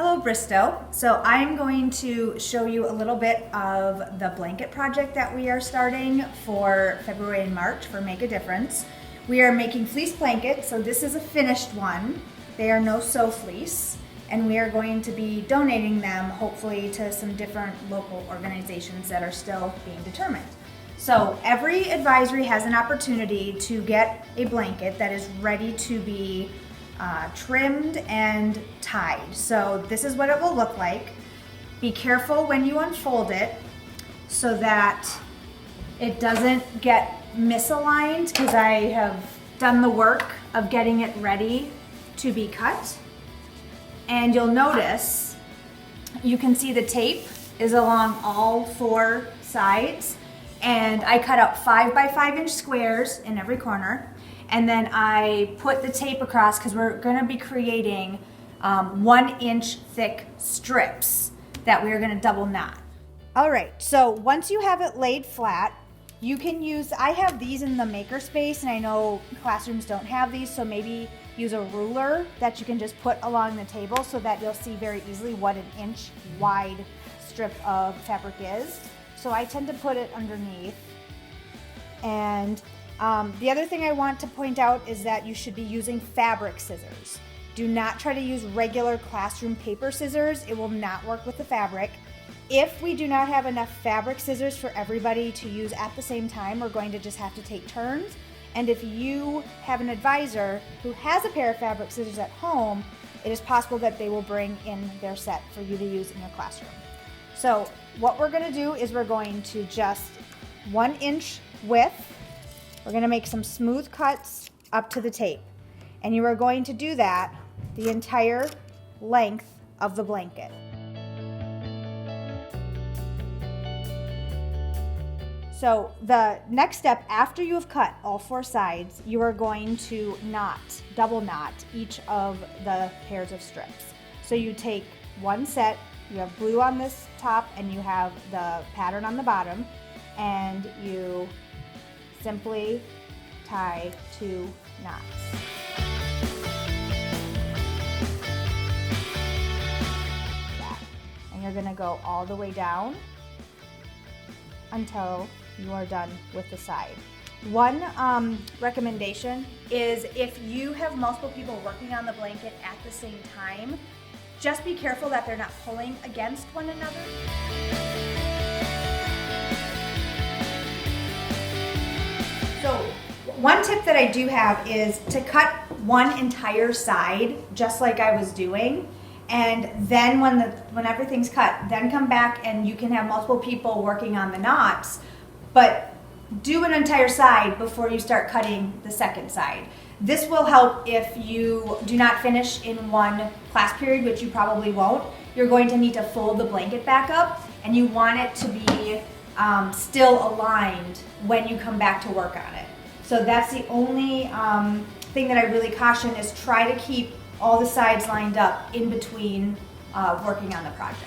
Hello Bristow. So I'm going to show you a little bit of the blanket project that we are starting for February and March for Make a Difference. We are making fleece blankets, so this is a finished one. They are no sew fleece, and we are going to be donating them hopefully to some different local organizations that are still being determined. So every advisory has an opportunity to get a blanket that is ready to be trimmed and tied. So this is what it will look like. Be careful when you unfold it so that it doesn't get misaligned, because I have done the work of getting it ready to be cut. And you'll notice, you can see the tape is along all four sides, and I cut out 5 by 5 inch squares in every corner. And then I put the tape across because we're gonna be creating 1 inch thick strips that we're gonna double knot. All right, so once you have it laid flat, you can use, I have these in the makerspace, and I know classrooms don't have these, so maybe use a ruler that you can just put along the table so that you'll see very easily what an inch wide strip of fabric is. So I tend to put it underneath. And the other thing I want to point out is that you should be using fabric scissors. Do not try to use regular classroom paper scissors. It will not work with the fabric. If we do not have enough fabric scissors for everybody to use at the same time, we're going to just have to take turns. And if you have an advisor who has a pair of fabric scissors at home, it is possible that they will bring in their set for you to use in your classroom. So what we're gonna do is we're going to just 1 inch width. We're gonna make some smooth cuts up to the tape. And you are going to do that the entire length of the blanket. So the next step, after you have cut all 4 sides, you are going to double knot each of the pairs of strips. So you take one set, you have blue on this top and you have the pattern on the bottom, and you simply tie 2 knots. And you're gonna go all the way down until you are done with the side. One recommendation is, if you have multiple people working on the blanket at the same time, just be careful that they're not pulling against one another. So one tip that I do have is to cut one entire side, just like I was doing, and then when everything's cut, then come back and you can have multiple people working on the knots, but do an entire side before you start cutting the second side. This will help if you do not finish in one class period, which you probably won't. You're going to need to fold the blanket back up, and you want it to be still aligned when you come back to work on it. So that's the only thing that I really caution, is try to keep all the sides lined up in between working on the project.